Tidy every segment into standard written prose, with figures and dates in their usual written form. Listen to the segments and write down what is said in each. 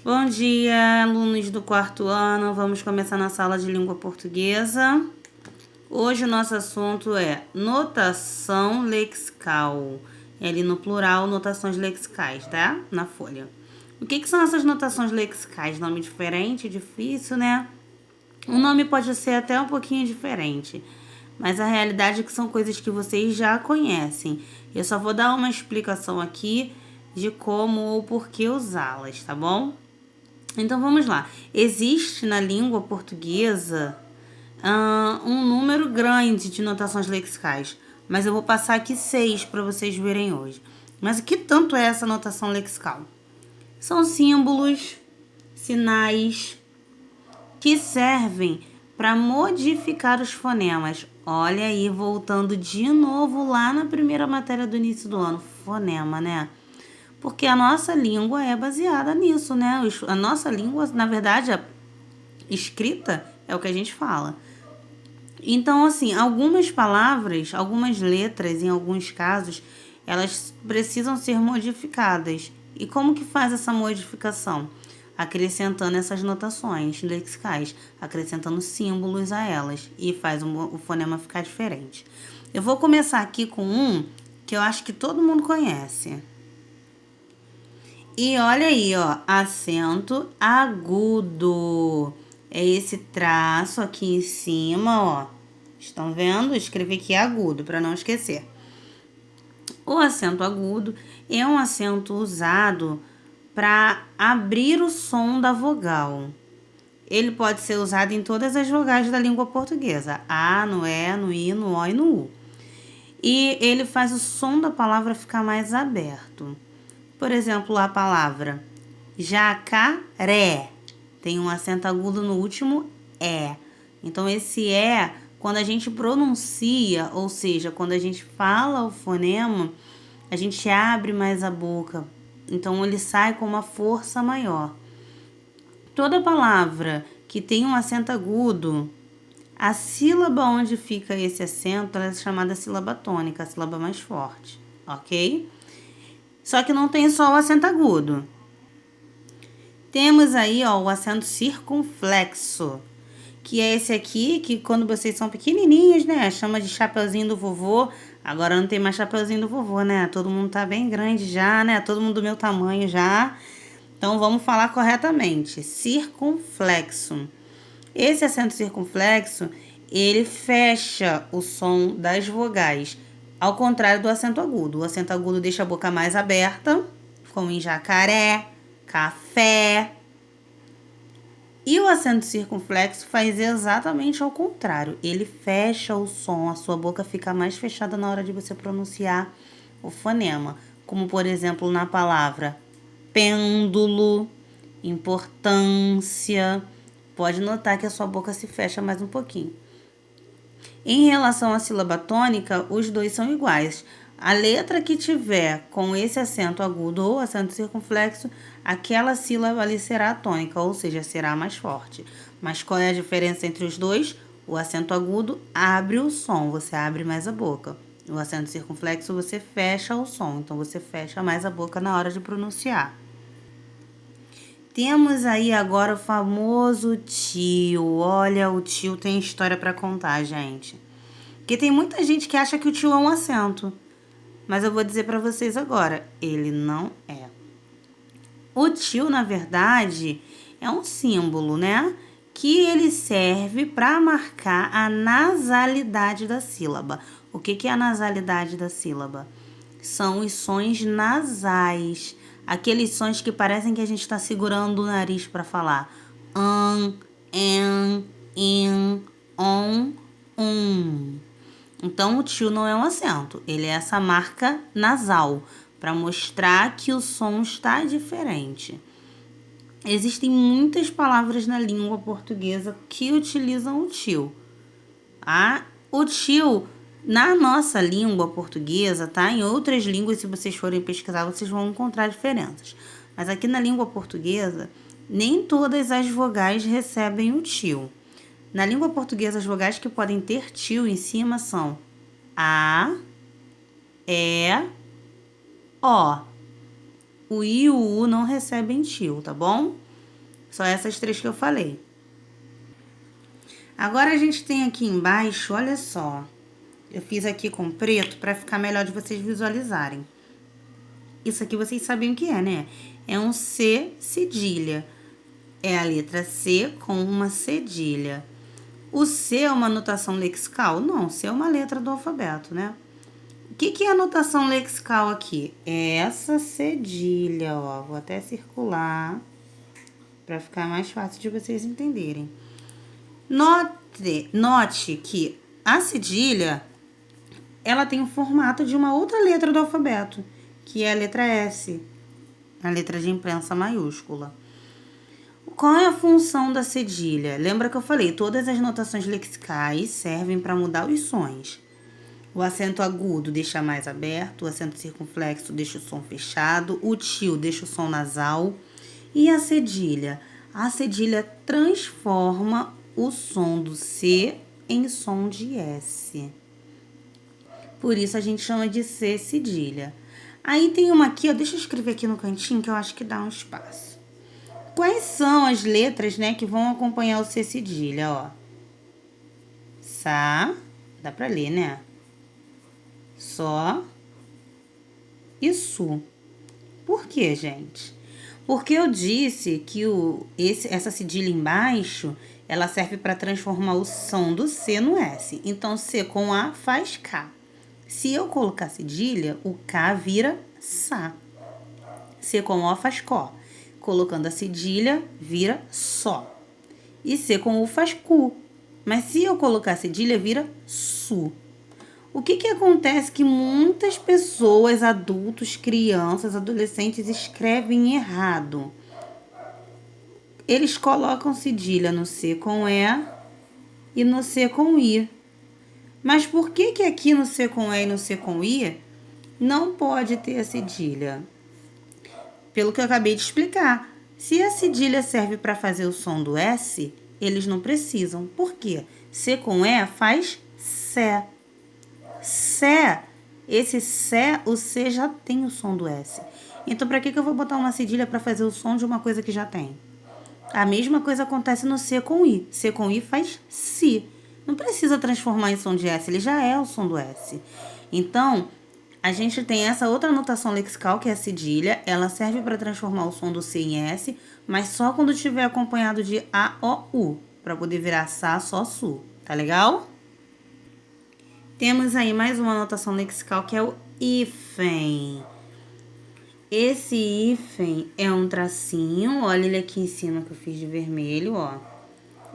Bom dia, alunos do quarto ano. Vamos começar nossa aula de língua portuguesa. Hoje o nosso assunto é notação lexical. É ali no plural, notações lexicais, tá? Na folha. O que são essas notações lexicais? Nome diferente, difícil, né? O nome pode ser até um pouquinho diferente, mas a realidade é que são coisas que vocês já conhecem. Eu só vou dar uma explicação aqui de como ou por que usá-las, tá bom? Então vamos lá. Existe na língua portuguesa um número grande de notações lexicais, mas eu vou passar aqui 6 para vocês verem hoje. Mas o que tanto é essa notação lexical? São símbolos, sinais que servem para modificar os fonemas. Olha aí, voltando de novo lá na primeira matéria do início do ano, fonema, né? Porque a nossa língua é baseada nisso, né? A nossa língua, na verdade, a escrita é o que a gente fala. Então, assim, algumas palavras, algumas letras, em alguns casos, elas precisam ser modificadas. E como que faz essa modificação? Acrescentando essas notações lexicais, acrescentando símbolos a elas e faz o fonema ficar diferente. Eu vou começar aqui com um que eu acho que todo mundo conhece. E olha aí, ó, acento agudo. É esse traço aqui em cima, ó. Estão vendo? Escrevi aqui agudo para não esquecer. O acento agudo é um acento usado para abrir o som da vogal. Ele pode ser usado em todas as vogais da língua portuguesa: A, no E, no I, no O e no U. E ele faz o som da palavra ficar mais aberto. Por exemplo, a palavra jacaré tem um acento agudo no último é. Então, esse é, quando a gente pronuncia, ou seja, quando a gente fala o fonema, a gente abre mais a boca. Então, ele sai com uma força maior. Toda palavra que tem um acento agudo, a sílaba onde fica esse acento é chamada sílaba tônica, a sílaba mais forte, ok? Só que não tem só o acento agudo. Temos aí, ó, o acento circunflexo, que é esse aqui, que quando vocês são pequenininhos, né, chama de chapeuzinho do vovô. Agora não tem mais chapeuzinho do vovô, né? Todo mundo tá bem grande já, né? Todo mundo do meu tamanho já. Então vamos falar corretamente. Circunflexo. Esse acento circunflexo, ele fecha o som das vogais, ao contrário do acento agudo. O acento agudo deixa a boca mais aberta, como em jacaré, café. E o acento circunflexo faz exatamente ao contrário. Ele fecha o som, a sua boca fica mais fechada na hora de você pronunciar o fonema. Como, por exemplo, na palavra pêndulo, importância. Pode notar que a sua boca se fecha mais um pouquinho. Em relação à sílaba tônica, os dois são iguais. A letra que tiver com esse acento agudo ou acento circunflexo, aquela sílaba ali será tônica, ou seja, será mais forte. Mas qual é a diferença entre os dois? O acento agudo abre o som, você abre mais a boca. O acento circunflexo, você fecha o som, então você fecha mais a boca na hora de pronunciar. Temos aí agora o famoso tio. Olha, o tio tem história para contar, gente. Porque tem muita gente que acha que o tio é um acento. Mas eu vou dizer para vocês agora, ele não é. O tio, na verdade, é um símbolo, né? Que ele serve para marcar a nasalidade da sílaba. O que é a nasalidade da sílaba? São os sons nasais. Aqueles sons que parecem que a gente está segurando o nariz para falar. En, in, on, Então, o tio não é um acento. Ele é essa marca nasal para mostrar que o som está diferente. Existem muitas palavras na língua portuguesa que utilizam o tio. O tio, na nossa língua portuguesa, tá? Em outras línguas, se vocês forem pesquisar, vocês vão encontrar diferenças. Mas aqui na língua portuguesa, nem todas as vogais recebem o tio. Na língua portuguesa, as vogais que podem ter tio em cima são A, E, O. O I e o U não recebem tio, tá bom? Só essas 3 que eu falei. Agora a gente tem aqui embaixo, olha só. Eu fiz aqui com preto para ficar melhor de vocês visualizarem. Isso aqui vocês sabem o que é, né? É um C cedilha. É a letra C com uma cedilha. O C é uma notação lexical? Não, C é uma letra do alfabeto, né? O que é a notação lexical aqui? É essa cedilha, ó. Vou até circular para ficar mais fácil de vocês entenderem. Note que a cedilha, ela tem o formato de uma outra letra do alfabeto, que é a letra S, a letra de imprensa maiúscula. Qual é a função da cedilha? Lembra que eu falei, todas as notações lexicais servem para mudar os sons. O acento agudo deixa mais aberto, o acento circunflexo deixa o som fechado, o tio deixa o som nasal. E a cedilha? A cedilha transforma o som do C em som de S. Por isso a gente chama de C cedilha. Aí tem uma aqui, ó, deixa eu escrever aqui no cantinho que eu acho que dá um espaço. Quais são as letras, né, que vão acompanhar o C cedilha, ó? Sá, dá pra ler, né? Só e Su. Por quê, gente? Porque eu disse que essa cedilha embaixo, ela serve para transformar o som do C no S. Então, C com A faz K. Se eu colocar cedilha, o K vira Sá. C com O faz Có. Colocando a cedilha, vira Só. E C com U faz Cu. Mas se eu colocar cedilha, vira Su. O que acontece que muitas pessoas, adultos, crianças, adolescentes, escrevem errado? Eles colocam cedilha no C com E e no C com I. Mas por que aqui no C com E e no C com I não pode ter a cedilha? Pelo que eu acabei de explicar. Se a cedilha serve para fazer o som do S, eles não precisam. Por quê? C com E faz Sé. Sé, esse Sé, o C já tem o som do S. Então, para que eu vou botar uma cedilha para fazer o som de uma coisa que já tem? A mesma coisa acontece no C com I. C com I faz Si. Não precisa transformar em som de S, ele já é o som do S. Então, a gente tem essa outra notação lexical, que é a cedilha. Ela serve para transformar o som do C em S, mas só quando estiver acompanhado de A, O, U, para poder virar Sá, Só, Su. Tá legal? Temos aí mais uma notação lexical, que é o hífen. Esse hífen é um tracinho, olha ele aqui em cima que eu fiz de vermelho, ó.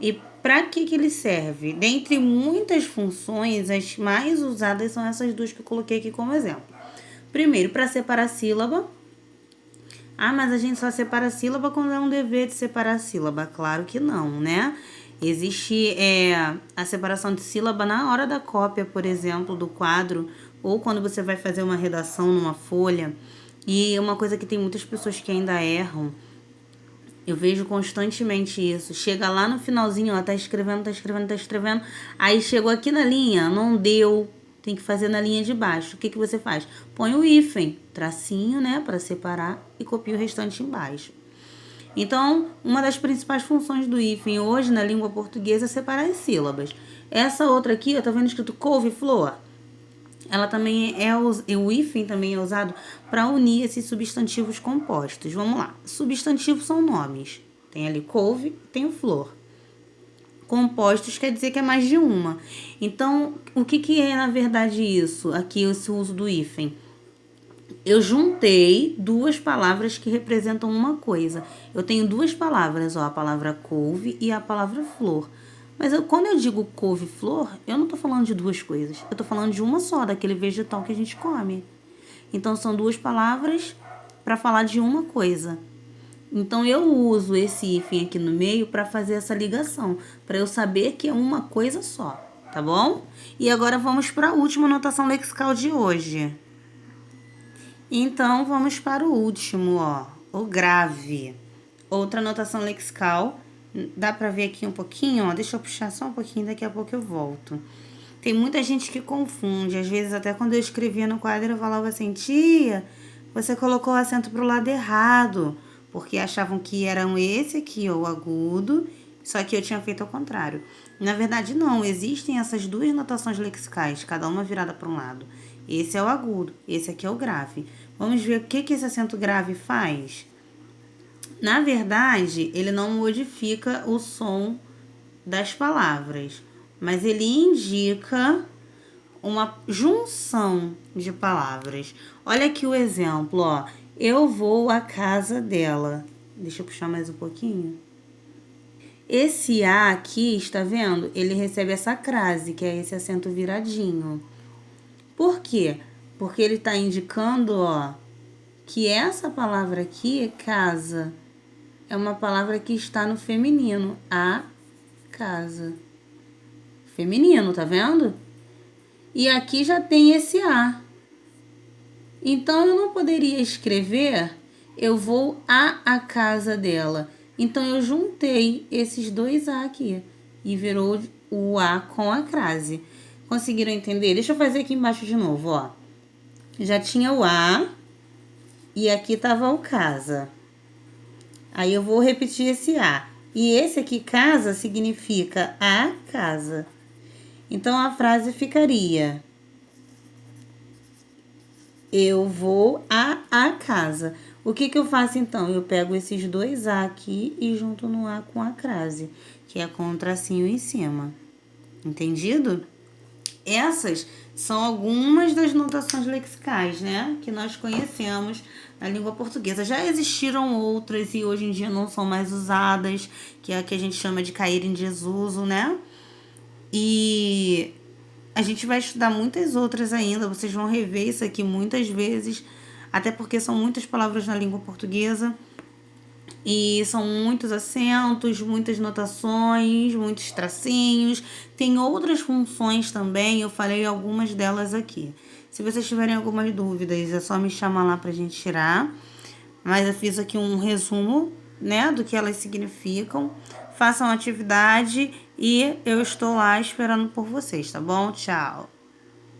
E para que ele serve? Dentre muitas funções, as mais usadas são essas duas que eu coloquei aqui como exemplo. Primeiro, para separar sílaba. Ah, mas a gente só separa a sílaba quando é um dever de separar a sílaba. Claro que não, né? Existe a separação de sílaba na hora da cópia, por exemplo, do quadro, ou quando você vai fazer uma redação numa folha. E uma coisa que tem muitas pessoas que ainda erram, eu vejo constantemente isso. Chega lá no finalzinho, ó, tá escrevendo, aí chegou aqui na linha, não deu, tem que fazer na linha de baixo. O que você faz? Põe o hífen, tracinho, né, para separar e copia o restante embaixo. Então, uma das principais funções do hífen hoje na língua portuguesa é separar as sílabas. Essa outra aqui, ó, tá vendo escrito couve-flor? Ela também o hífen também é usado para unir esses substantivos compostos. Vamos lá. Substantivos são nomes. Tem ali couve, tem o flor. Compostos quer dizer que é mais de uma. Então, o que é na verdade isso? Aqui esse uso do hífen. Eu juntei duas palavras que representam uma coisa. Eu tenho duas palavras, ó, a palavra couve e a palavra flor. Mas quando eu digo couve-flor, eu não tô falando de duas coisas. Eu tô falando de uma só, daquele vegetal que a gente come. Então, são duas palavras para falar de uma coisa. Então, eu uso esse hífen aqui no meio para fazer essa ligação, para eu saber que é uma coisa só, tá bom? E agora vamos para a última notação lexical de hoje. Então, vamos para o último, ó, o grave. Outra notação lexical. Dá pra ver aqui um pouquinho, ó. Deixa eu puxar só um pouquinho, daqui a pouco eu volto. Tem muita gente que confunde. Às vezes, até quando eu escrevia no quadro, eu falava assim, tia, você colocou o acento pro lado errado. porque achavam que eram esse aqui, o agudo, só que eu tinha feito ao contrário. Na verdade, não, existem essas duas notações lexicais, cada uma virada para um lado. Esse é o agudo, esse aqui é o grave. Vamos ver o que esse acento grave faz? Na verdade, ele não modifica o som das palavras, mas ele indica uma junção de palavras. Olha aqui o exemplo, ó. Eu vou à casa dela. Deixa eu puxar mais um pouquinho. Esse A aqui, está vendo? Ele recebe essa crase, que é esse acento viradinho. Por quê? Porque ele está indicando, ó, que essa palavra aqui, casa, é uma palavra que está no feminino. A casa. Feminino, tá vendo? E aqui já tem esse A. Então, eu não poderia escrever eu vou à casa dela. Então, eu juntei esses dois A aqui. E virou o A com a crase. Conseguiram entender? Deixa eu fazer aqui embaixo de novo, ó. Já tinha o A. E aqui tava o casa. Aí, eu vou repetir esse A. E esse aqui, casa, significa a casa. Então, a frase ficaria: eu vou à casa. O que eu faço, então? Eu pego esses dois A aqui e junto no A com a crase, que é com o tracinho em cima. Entendido? Essas são algumas das notações lexicais, né? Que nós conhecemos na língua portuguesa. Já existiram outras e hoje em dia não são mais usadas, que é a que a gente chama de cair em desuso, né? E a gente vai estudar muitas outras ainda, vocês vão rever isso aqui muitas vezes, até porque são muitas palavras na língua portuguesa e são muitos acentos, muitas notações, muitos tracinhos. Tem outras funções também, eu falei algumas delas aqui. Se vocês tiverem algumas dúvidas, é só me chamar lá pra gente tirar. Mas eu fiz aqui um resumo, né, do que elas significam. Façam a atividade e eu estou lá esperando por vocês, tá bom? Tchau!